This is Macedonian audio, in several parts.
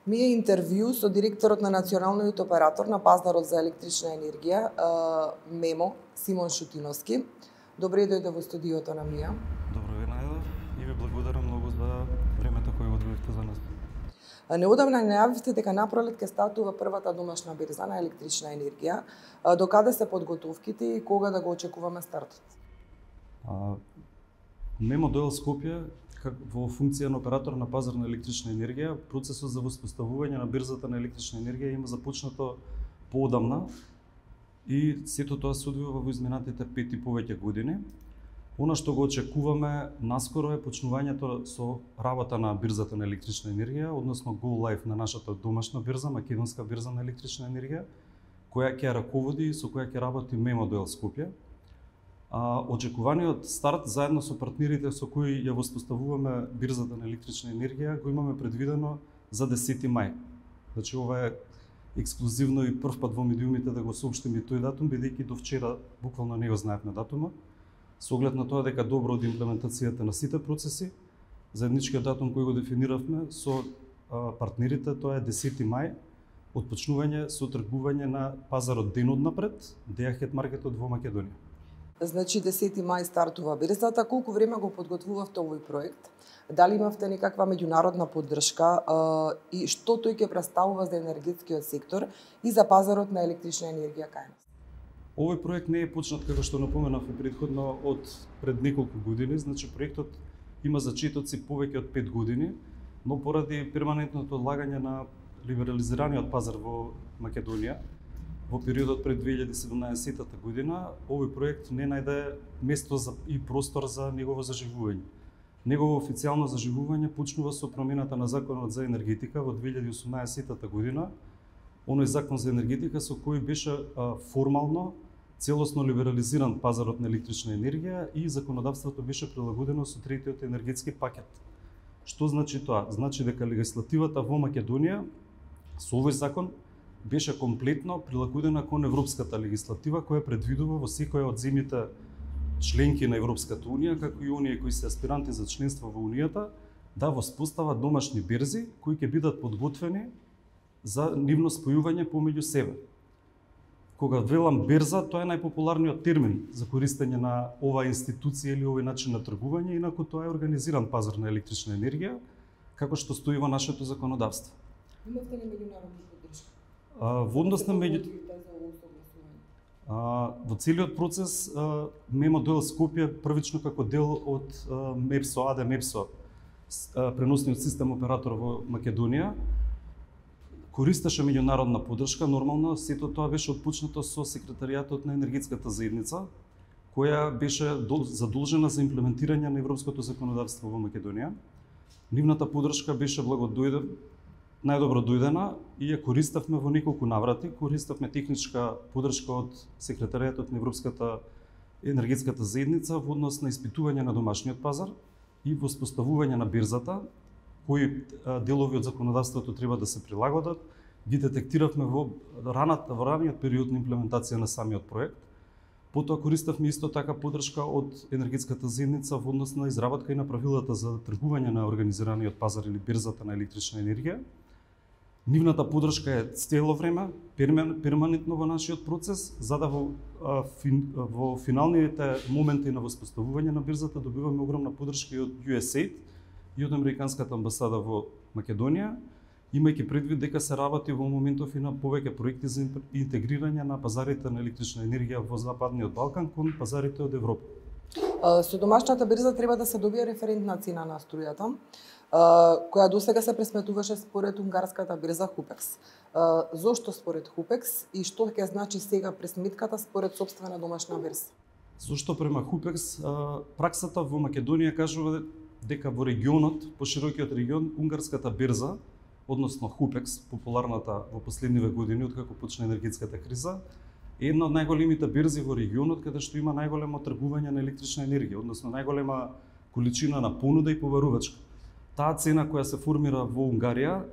Ми е интервју со директорот на националниот оператор на пазарот за електрична енергија, МЕМО, Симон Шутиновски. Добре дојде во студиото на МИА. Добро ви најдов и ви благодарам многу за времето кое одвоивте за нас. Неодамна најавивте дека напролет ќе стартува првата домашна берза на електрична енергија. До каде се подготовките и кога да го очекуваме стартот? МЕМО доел Скопје во функција на оператор на пазар на електрична енергија. Процесот за воспоставување на берзата на електрична енергија има започнато поодамна и сето тоа се одвива во изминатите 5 и повеќе години. Она што го очекуваме наскоро е почнувањето со работа на бирзата на електрична енергија, односно go live на нашата домашна бирза, македонска бирза на електрична енергија, која ќе раководи и со која ќе работи МЕМО доел Скопје. Очекуваниот старт заедно со партнерите со кои ја воспоставуваме бирзата на електрична енергија го имаме предвидено за 10 мај. Значи ова е ексклузивно и прв пат во медиумите да го соопштиме тој датум, бидејќи до вчера буквално не го знаевме датумот. Со оглед на тоа дека добро од имплементацијата на сите процеси, заедничкиот датум кој го дефиниравме со партнерите, тоа е 10 мај, отпочнување со тргување на пазарот ден однапред, Day-Ahead маркетот во Македонија. Значи 10 мај стартува бирзата. Колку време го подготвувавте овој проект? Дали имавте некаква меѓународна поддршка и што тој ќе представува за енергетскиот сектор и за пазарот на електрична енергија кај нас? Овој проект не е почнат, како што напоменав и предходно, од пред неколку години. Значи проектот има зачетоци повеќе од 5 години, но поради перманентното одлагање на либерализираниот пазар во Македонија, во периодот пред 2017 година, овој проект не најде место и простор за негово заживување. Негово официјално заживување почнува со промената на Законот за енергетика во 2018 година. Оној закон за енергетика со кој беше формално целосно либерализиран пазарот на електрична енергија и законодавството беше прилагодено со третиот енергетски пакет. Што значи тоа? Значи дека легислативата во Македонија со овој закон беше комплетно прилагодена кон европската легислатива која предвидува во секоја од земјите членки на Европската унија, како и оние кои се аспиранти за членство во унијата, да воспостават домашни берзи кои ќе бидат подготвени за нивно спојување помеѓу себе. Кога велам берза, тоа е најпопуларниот термин за користење на оваа институција или овој начин на тргување, инаку тоа е организиран пазар на електрична енергија, како што стои во нашето законодавство. Имавте ли меѓународна поддршка? Во однос на во целиот процес МЕМО доел Скопје првично како дел од МЕПСО, АД МЕПСО, преносниот систем оператор во Македонија, користеше меѓународна поддршка. Нормално сето тоа беше отпочнато со секретаријатот на енергетската заедница, која беше задолжена за имплементирање на европското законодавство во Македонија. Нивната поддршка беше најдобро дојдена и ја користавме во неколку наврати. Користавме техничка поддршка од секретаријатот на Европската енергетската заедница во однос на испитување на домашниот пазар и воспоставување на бирзата, кои делови од законодавството треба да се прилагодат. Ги детектиравме во раниот период на имплементација на самиот проект. Потоа користавме исто така поддршка од енергетската заедница во однос на изработка и на правилата за тргување на организираниот пазар или бирзата на електрична енергија. Нивната поддршка е цело време, перманентно во нашиот процес, за да во финалните моменти на воспоставување на бирзата добиваме огромна поддршка и од USAID и од Американската амбасада во Македонија, имајќи предвид дека се работи во моментов и на повеќе проекти за интегрирање на пазарите на електрична енергија во Западниот Балкан кон пазарите од Европа. Со домашната бирза треба да се добие референтна цена на струјата, која досега се пресметуваше според унгарската бирза Хупекс. Зошто според Хупекс и што ќе значи сега пресметката според сопствена домашна бирза? Зошто према Хупекс? Праксата во Македонија кажува дека во регионот, поширокиот регион, унгарската бирза, односно Хупекс, популарната во последниве години откако почна енергетската криза, е една од најголемите бирзи во регионот каде што има најголемо тргување на електрична енергија, односно најголема количина на понуда и побарувачка. Таа цена која се формира во Унгарија,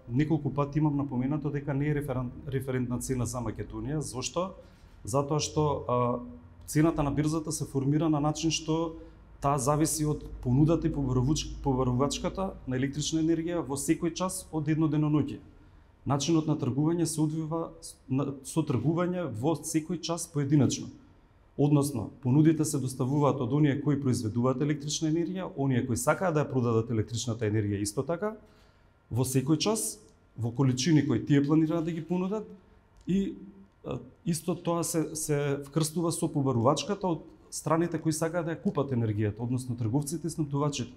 неколку пати имам напоменато дека не е референтна цена за Македонија. Зошто? Затоа што цената на бирзата се формира на начин што таа зависи од понудата и побарувачката на електрична енергија во секој час од едно деноноќе. Начинот на тргување се одвива со тргување во секој час поединачно. Односно, понудите се доставуваат од оние кои произведуваат електрична енергија, оние кои сакаат да ја продадат електричната енергија исто така, во секој час, во количини кои тие планираат да ги понудат и исто тоа се вкрстува со побарувачката од страните кои сакаат да ја купат енергијата, односно трговците и снабдувачите.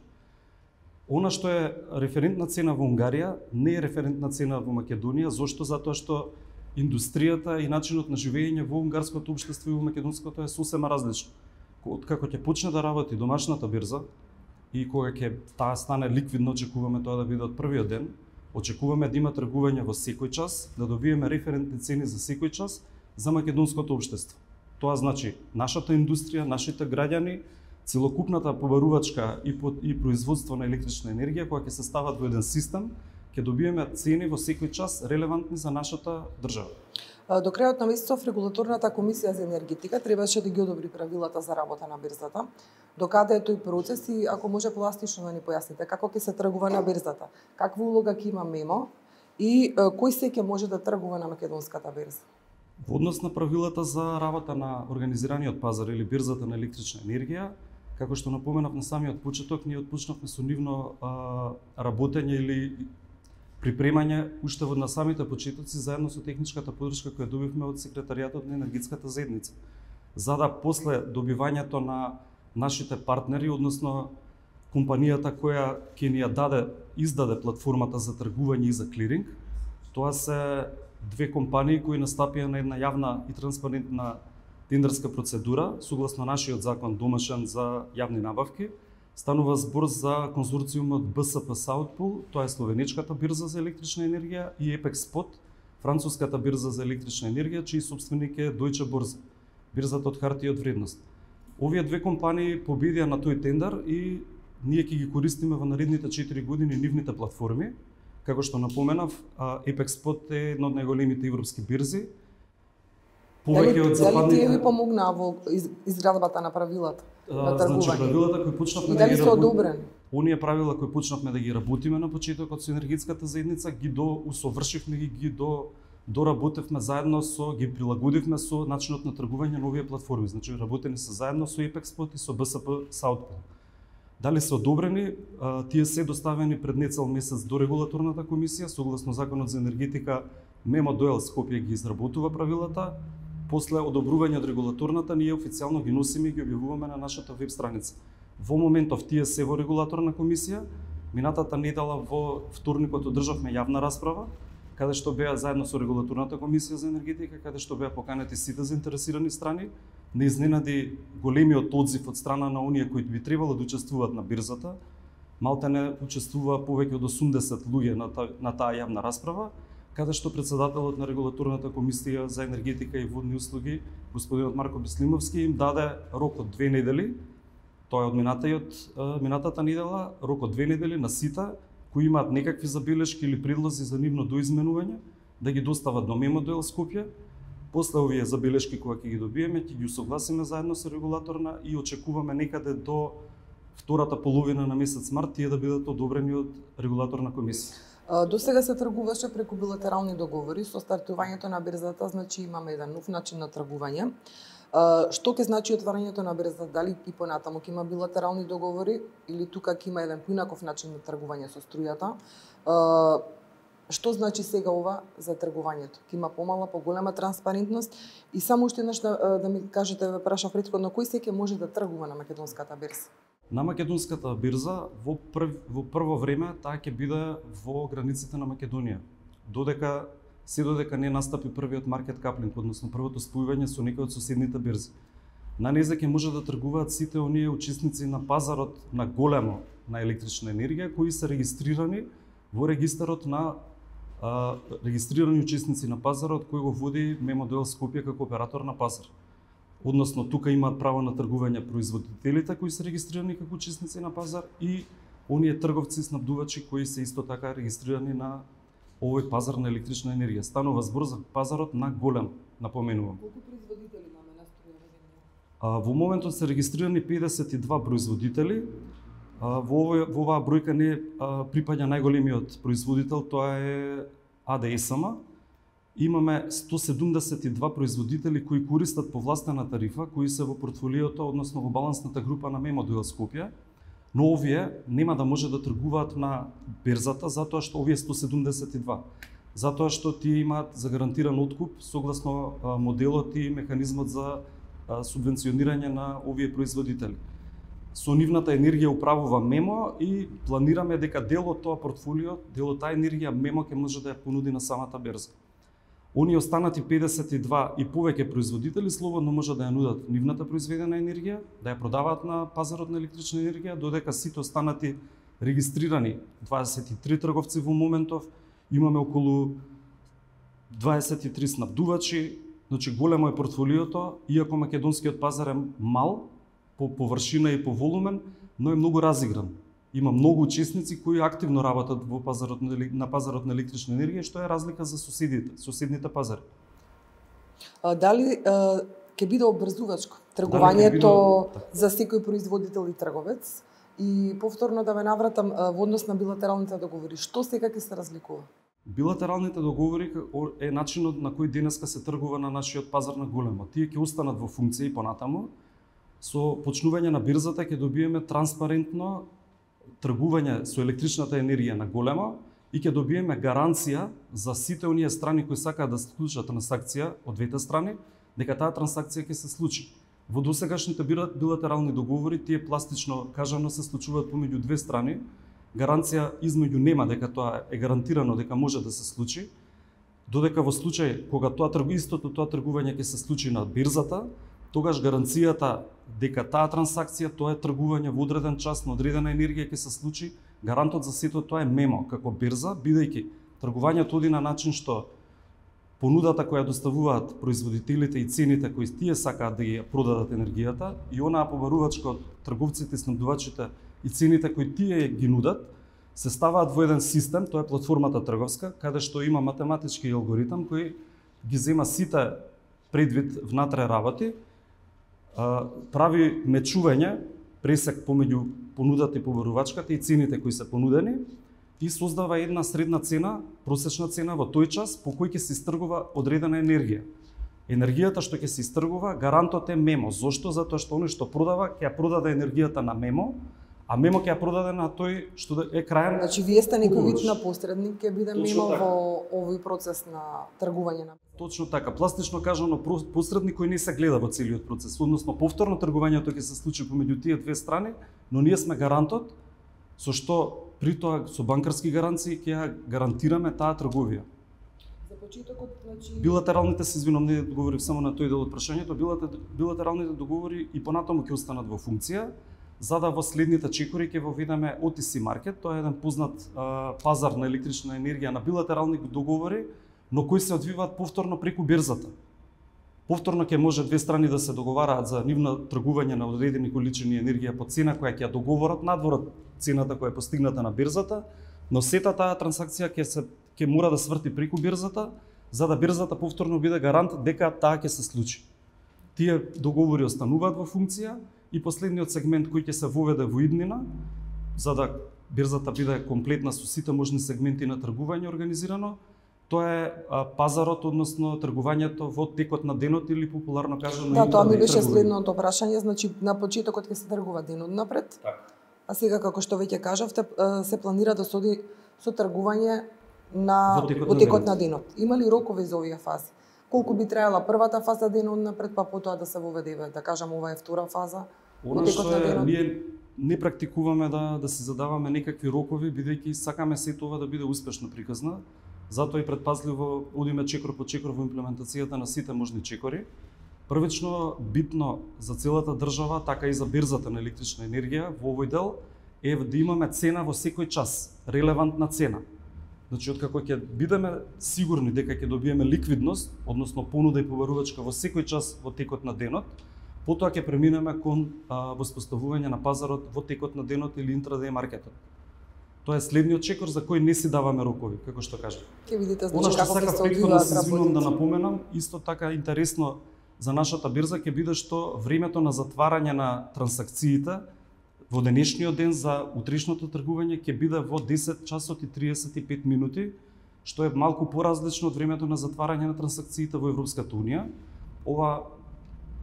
Она што е референтна цена во Унгарија не е референтна цена во Македонија. Зошто? Затоа што индустријата и начинот на живење во унгарското општество и во македонското е сосема различно. Откако ќе почне да работи домашната бирза и кога ќе таа стане ликвидно, очекуваме тоа да биде од првиот ден, очекуваме да има тргување во секој час, да добиеме референтни цени за секој час за македонското општество. Тоа значи нашата индустрија, нашите граѓани, целокупната побарувачка и производство на електрична енергија, која ќе се стават во еден систем, ќе добиеме цени во секој час релевантни за нашата држава. До крајот на месецов регулаторната комисија за енергетика требаше да ги одобри правилата за работа на бирзата. До каде е тој процес и ако може пластично да ни појасните како ќе се тргува на бирзата? Каква улога ќе има МЕМО и кој се ќе може да тргува на македонската бирза? Во однос на правилата за работа на организираниот пазар или бирзата на електрична енергија, како што напоменав на самиот почеток, ние отпочнавме со нивно работење или припремање уште на самите почетоци заедно со техничката поддршка која добивме од секретаријатот на енергетската заедница. За да после добивањето на нашите партнери, односно компанијата која ќе ни ја издаде платформата за тргување и за клиринг, тоа се две компании кои настапија на една јавна и транспарентна тендерска процедура, согласно нашиот закон домашен за јавни набавки. Станува збор за конзорциумот БСП South Pool, тоа е словенечката бирза за електрична енергија, и Epexpot, француската бирза за електрична енергија, чиј собственик е Deutsche Börse, бирзата од харти од вредност. Овие две компании победија на тој тендер и ние ќе ги користиме во наредните 4 години нивните платформи. Како што напоменав, Epexpot е една од најголемите европски бирзи. Дали тие ви помогнаа во изградбата на правилата на тргување? Значи, правилата кои почнавме да ги одобрени? Оние правила кои почнавме да ги работиме на почетокот со енергетската заедница, ги усовршивме ги доработевме заедно ги прилагодивме со начинот на тргување на овие платформи. Значи, работени се заедно со Epexpot и со БСП South Pool. Дали се одобрени, тие се доставени пред нецел месец до регулаторната комисија, согласно законот за енергетика, МЕМО ДОЕЛ Скопје ги изработува правилата. После одобрување од регулаторната, ние официјално ги носиме и ги објавуваме на нашата веб страница. Во моментов тие се во регулаторна комисија. Минатата недела во вторникот одржавме јавна расправа, каде што беа заедно со регулаторната комисија за енергетика, каде што беа поканети сите заинтересирани страни. Не изненади големиот одзив од страна на оние кои би требало да учествуваат на бирзата. Малтене учествува повеќе од 80 луѓе на таа јавна расправа, каде што председателот на регулаторната комисија за енергетика и водни услуги, господинот Марко Беслимовски, им даде рок од 2 недели, тоа е од минатата недела, рок од 2 недели на сите кои имаат некакви забелешки или предлози за нивно доизменување, да ги достават до МЕМО ДОЕЛ Скопје. После овие забелешки кога ќе ги добиеме, ќе ги усогласиме заедно со регулаторна и очекуваме некаде до втората половина на месец март тие да бидат одобрени од регулаторна комисија. До сега се тргуваше преку билатерални договори. Со стартувањето на бирзата, значи имаме еден нов начин на тргување. Што ќе значи отварањето на бирзата? Дали и понатаму ќе има билатерални договори или тука ќе има еден поинаков начин на тргување со струјата? Што значи сега ова за тргувањето? Ќе има помала, поголема транспарентност и само уште еднаш да ми кажете, ве прашав претходно, кој се ќе може да тргува на македонската бирза? На македонската бирза во прво време таа ќе биде во границите на Македонија. Додека не настапи првиот маркет каплинг, односно првото спојување со некои од соседните бирзи. На незе ќе може да тргуваат сите оние учесници на пазарот на големо на електрична енергија кои се регистрирани во регистарот на регистрирани учесници на пазарот кој го води МЕМО ДОЕЛ Скопје како оператор на пазар. Односно, тука имаат право на тргување производителите кои се регистрирани како учесници на пазар и оние трговци снабдувачи кои се исто така регистрирани на овој пазар на електрична енергија. Станува збор за пазарот на голем, напоменувам. Колку производители имаме на струја Во моментот се регистрирани 52 производители. Во оваа бројка не припаѓа најголемиот производител, тоа е АДСМ. Имаме 172 производители кои користат повластена тарифа, кои се во портфолиото, односно во балансната група на Мемодуел Скопје, но овие нема да може да тргуваат на берзата затоа што овие 172. Затоа што тие имаат загарантиран откуп согласно моделот и механизмот за субвенционирање на овие производители. Со нивната енергија управува Мемо и планираме дека дел од тоа портфолио, дел од таа енергија Мемо ќе може да ја понуди на самата берза. Оние останати 52 и повеќе производители слободно може да ја нудат нивната произведена енергија, да ја продаваат на пазарот на електрична енергија, додека сите останати регистрирани 23 трговци во моментов, имаме околу 23 снабдувачи, значи големо е портфолиото, иако македонскиот пазар е мал по површина и по волумен, но е многу разигран. Има многу учесници кои активно работат во пазарот на пазарот на електрична енергија, што е разлика за соседните пазари. Дали ќе биде обрзувачко тргувањето за секој производител и трговец? И повторно да ве навратам во однос на билатералните договори, што сега ќе се разликува? Билатералните договори е начинот на кој денеска се тргува на нашиот пазар на големо. Тие ќе останат во функција и понатаму. Со почнување на бирзата ќе добиеме транспарентно тргување со електричната енергија на големо и ќе добиеме гаранција за сите оние страни кои сакаат да склучат трансакција од двете страни, дека таа трансакција ќе се случи. Во досегашните билатерални договори тие пластично кажано се случуваат помеѓу две страни. Гаранција измеѓу нема дека тоа е гарантирано дека може да се случи, додека во случај кога истото тоа тргување ќе се случи на бирзата, тогаш гаранцијата дека таа трансакција, тоа е тргување во одреден час на одредена енергија ќе се случи, гарантот за сето тоа е Мемо како бирза, бидејќи тргувањето оди на начин што понудата која доставуваат производителите и цените кои тие сакаат да ги продадат енергијата и онаа побарувачка од трговците и снабдувачите и цените кои тие ги нудат, се ставаат во еден систем, тоа е платформата трговска, каде што има математички алгоритам кој ги зема сите предвид внатре работи, прави мечување, пресек помеѓу понудата и побарувачката и цените кои се понудени и создава една средна цена, просечна цена во тој час по кој ќе се истргува одредена енергија. Енергијата што ќе се истргува, гарантот е Мемо. Зошто? Затоа што оној што продава ќе ја продаде енергијата на Мемо, а Мемо ќе ја продаде на тој што е крајен. Значи вие сте некој вид на посредник, ќе биде Мемо во овој процес на тргување на. Точно така, пластично кажано посредник кој не се гледа во целиот процес, односно повторно тргувањето ќе се случи помеѓу тие две страни, но ние сме гарантот со што при тоа со банкарски гаранции ќе ја гарантираме таа трговија. За почетокот, значи билатералните се извинувам, не говорив само на тој дел од прашањето, билатералните договори и понатаму ќе останат во функција, за да во следните чекори ќе воведеме OTC маркет, тоа е еден познат пазар на електрична енергија на билатерални договори, но кои се одвиваат повторно преку берзата. Повторно ќе може две страни да се договараат за нивно тргување на одредени количини енергија по цена која ќе ја договорат надвор од цената која е постигната на берзата, но сета таа трансакција ќе мора да сврти преку берзата, за да берзата повторно биде гарант дека таа ќе се случи. Тие договори остануваат во функција и последниот сегмент кој ќе се воведе во иднина, за да берзата биде комплетна со сите можни сегменти на тргување организирано, тоа е пазарот, односно тргувањето во текот на денот или популарно кажано. Да, тоа ми беше следното прашање, значи на почетокот ќе се тргува денот напред. Така. А сега како што веќе кажавте, се планира да се оди со тргување во текот на денот. Има ли рокови за овие фази? Колку би траела првата фаза денот напред, па потоа да се воведе, да кажам, ова е втора фаза во текот на денот? Ние не практикуваме да се задаваме некакви рокови, бидејќи сакаме сето ова да биде успешно приказна. Затоа и предпазливо одиме чекор по чекор во имплементацијата на сите можни чекори. Првично, битно за целата држава, така и за берзата на електрична енергија во овој дел е да имаме цена во секој час, релевантна цена. Значи, откако ќе бидеме сигурни дека ќе добиеме ликвидност, односно понуда и побарувачка во секој час во текот на денот, потоа ќе преминеме кон воспоставување на пазарот во текот на денот или интрадей маркетот. Тоа е следниот чекор за кој не си даваме рокови, како што кажав. Ќе видите, значи, како ќе се одвиваат работите. Да напоменам, исто така интересно за нашата бирза ќе биде што времето на затварање на трансакциите во денешниот ден за утрешното тргување ќе биде во 10 часот и 35 минути, што е малку поразлично од времето на затварање на трансакциите во Европската унија.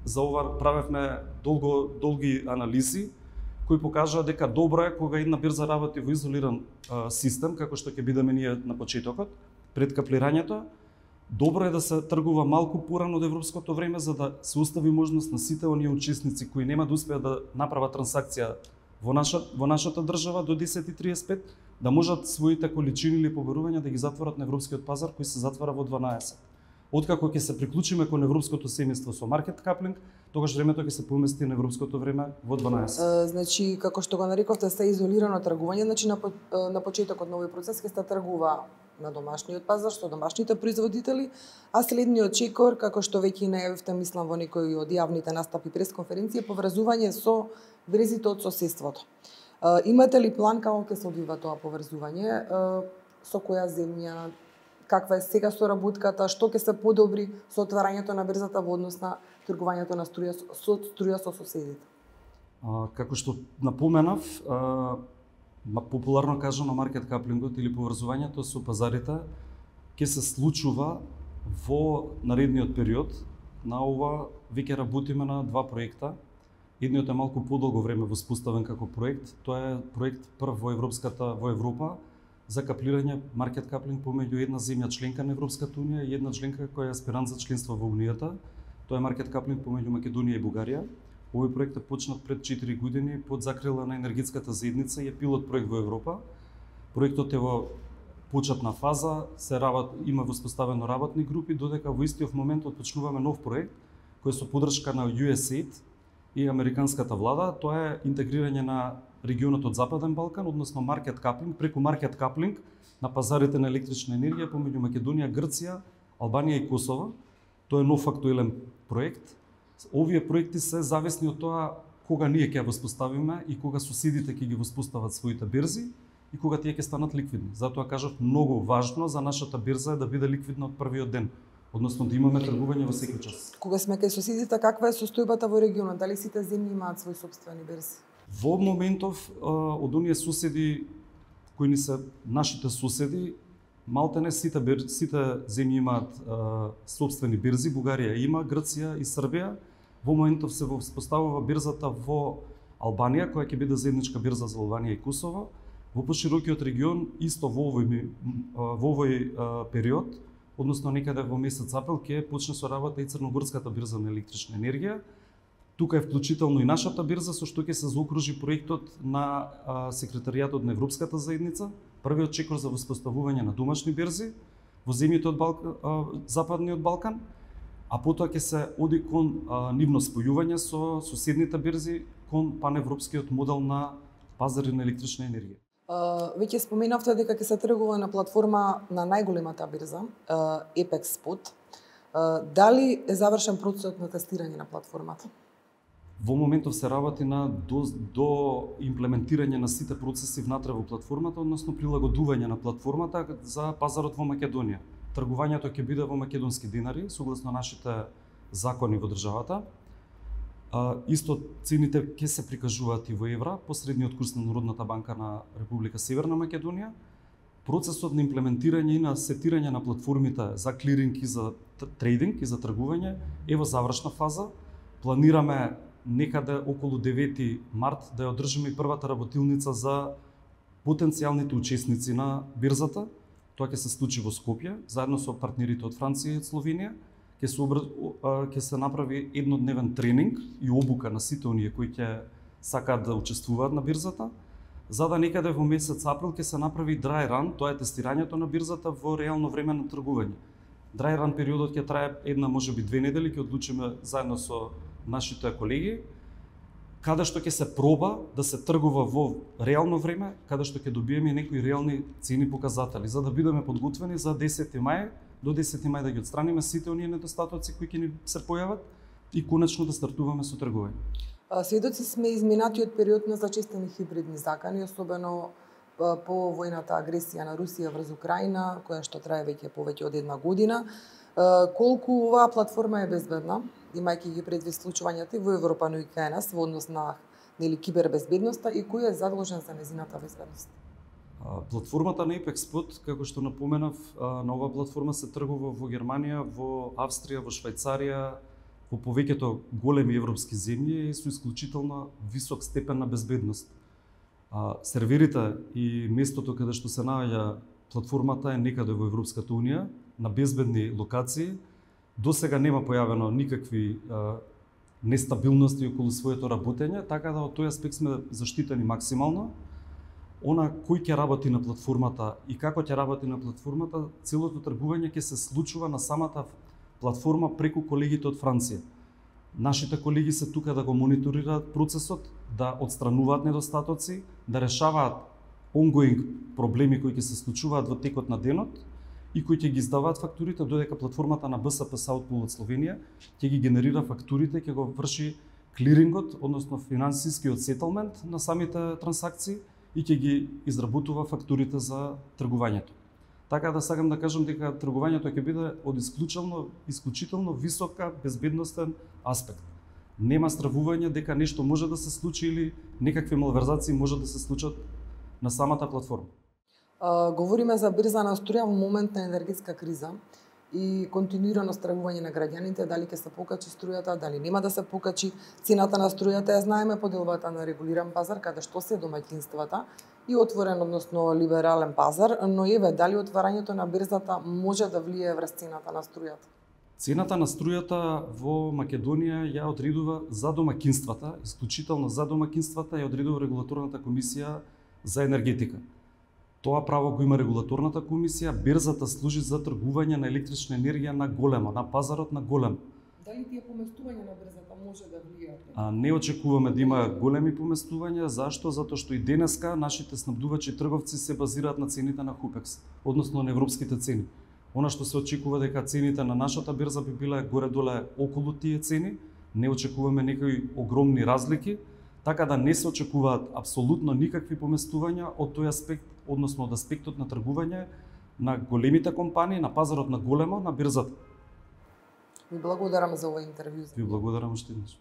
За ова правевме долги анализи кои покажаа дека добро е кога една бирза работи во изолиран систем, како што ќе бидеме ние на почетокот, пред каплирањето. Добро е да се тргува малку порано од европското време, за да се остави можност на сите оние учесници кои нема да успеат да направат трансакција во нашата држава до 10:35, да можат своите количини или побарувања да ги затворат на европскиот пазар, кој се затвара во 12. Откако ќе се приклучиме кон европското семејство со маркет каплинг, тогаш времето ќе се помести на европското време во 12. Значи, како што го нарековте, се изолирано тргување, значи на почетокот на овој процес ќе се тргува на домашниот пазар со домашните производители, а следниот чекор, како што веќе најавивте, мислам во некои од јавните настапи пресконференција, поврзување со берзите од соседството. Имате ли план како ќе се одвива тоа поврзување, со која земја, каква е сега соработката, што ќе се подобри со отварањето на берзата во однос на тргувањето на струја со соседите? Како што напоменав, популарно кажано маркет каплингот или поврзувањето со пазарите ќе се случува во наредниот период. На ова веќе работиме на два проекта. Едниот е малку подолго време воспоставен како проект. Тоа е проект прв во Европа за каплирање маркет каплинг помеѓу една земја членка на Европската унија и една членка која е аспирант за членство во унијата. Тоа е маркет каплинг помеѓу Македонија и Бугарија. Овој проект е почнат пред 4 години под закрила на енергетската заедница и е пилот проект во Европа. Проектот е во почетна фаза, има воспоставено работни групи, додека во истиот момент отпочнуваме нов проект кој е со поддршка на USAID и американската влада. Тоа е интегрирање на регионот од Западен Балкан, односно маркет каплинг, преку маркет каплинг на пазарите на електрична енергија помеѓу Македонија, Грција, Албанија и Косово. Тоа е нов актуелен проект. Овие проекти се зависни од тоа кога ние ќе воспоставиме и кога соседите ќе ги воспостават своите бирзи и кога тие ќе станат ликвидни. Затоа кажав, многу важно за нашата бирза е да биде ликвидна од првиот ден, односно да имаме тргување во секој час. Кога сме кај соседите, каква е состојбата во регионот? Дали сите земји имаат свои сопствени бирзи? Во моментов од оние соседи кои ни се нашите соседи, малтене сите земји имаат сопствени бирзи. Бугарија има, Грција и Србија. Во моментов се воспоставува бирзата во Албанија, која ќе биде заедничка бирза за Албанија и Косово. Во поширокиот регион, исто во овој период, односно некаде во месец април, ќе почне со работа и Црногорската бирза на електрична енергија. Тука е вклучително и нашата бирза, со што ќе се заокружи проектот на секретаријатот на Европската заедница, првиот чекор за воспоставување на домашни бирзи во земјите од Западниот Балкан, а потоа ќе се оди кон нивно спојување со соседните бирзи кон паневропскиот модел на пазари на електрична енергија. Веќе споменавте дека ќе се тргува на платформа на најголемата бирза, Apex Spot. Дали е завршен процесот на тестирање на платформата? Во моментов се работи до имплементирање на сите процеси внатре во платформата, односно прилагодување на платформата за пазарот во Македонија. Тргувањето ќе биде во македонски динари, согласно нашите закони во државата. Исто цените ќе се прикажуваат и во евра, по средниот курс на Народната банка на Република Северна Македонија. Процесот на имплементирање и на сетирање на платформите за клиринг и за трейдинг и за тргување е во завршна фаза. Планираме некаде околу 9 март да ја одржиме и првата работилница за потенцијалните учесници на бирзата. Тоа ќе се случи во Скопје, заедно со партнерите од Франција и Словенија. Ќе се направи еднодневен тренинг и обука на сите оние кои ќе сакаат да учествуваат на бирзата, за да некаде во месец април ќе се направи dry run, тоа е тестирањето на бирзата во реално време на тргување. Dry run периодот ќе трае една, можеби 2 недели, ќе одлучиме заедно со нашите колеги, каде што ќе се проба да се тргува во реално време, каде што ќе добиеме некои реални цени показатели, за да бидеме подготвени за 10 мај, до 10 мај да ги отстраниме сите оние недостатоци кои ќе ни се појават и конечно да стартуваме со тргување. Сведоци сме изминатиот период на зачестени хибридни закани, особено по војната агресија на Русија врз Украина, која што трае веќе повеќе од една година. Колку оваа платформа е безбедна имајќи ги предвид случувањата и во Европа, но и кај нас во однос на кибербезбедноста и кој е задолжен за нејзината безбедност? Платформата на Epexport, како што напоменав, на оваа платформа се тргува во Германија, во Австрија, во Швајцарија, во повеќето големи европски земји и со исклучително висок степен на безбедност. Серверите и местото каде што се наоѓа платформата е некаде во Европската Унија, на безбедни локации. До сега нема појавено никакви нестабилности околу своето работење, така да од тој аспект сме заштитени максимално. Она кој ќе работи на платформата и како ќе работи на платформата, целото тргување ќе се случува на самата платформа преку колегите од Франција. Нашите колеги се тука да го мониторираат процесот, да отстрануваат недостатоци, да решаваат ongoing проблеми кои ќе се случуваат во текот на денот и кои ќе ги издаваат фактурите, додека платформата на БСП South Pool од Словенија ќе ги генерира фактурите, ќе го врши клирингот, односно финансискиот сетълмент на самите трансакции и ќе ги изработува фактурите за тргувањето. Така да сакам да кажам дека тргувањето ќе биде од исклучително висока безбедностен аспект. Нема стравување дека нешто може да се случи или некакви малверзации може да се случат на самата платформа. Говориме за брза на струја во момент на енергетска криза и континуирано стравување на граѓаните, дали ќе се покачи струјата, дали нема да се покачи цената на струјата. Ја знаеме поделбата на регулиран пазар, каде што се домаќинствата и отворен, односно либерален пазар, но еве, дали отварањето на берзата може да влијае врз цената на струјата? Цената на струјата во Македонија ја одредува за домаќинствата, исклучително за домаќинствата ја одредува регулаторната комисија за енергетика. Тоа право го има регулаторната комисија, берзата служи за тргување на електрична енергија на големо, на пазарот на големо. Дали тие поместувања на берзата може да влијаат? Не очекуваме да има големи поместувања, зашто? Затоа што и денеска нашите снабдувачи и трговци се базираат на цените на Хупекс, односно на европските цени. Она што се очекува дека цените на нашата берза би биле горе-доле околу тие цени, не очекуваме некои огромни разлики, така да не се очекуваат апсолутно никакви поместувања од тој аспект, односно од аспектот на тргување на големите компании, на пазарот на големо, на берзата. Ви благодарам за овој интервју. Ви благодарам уште еднаш.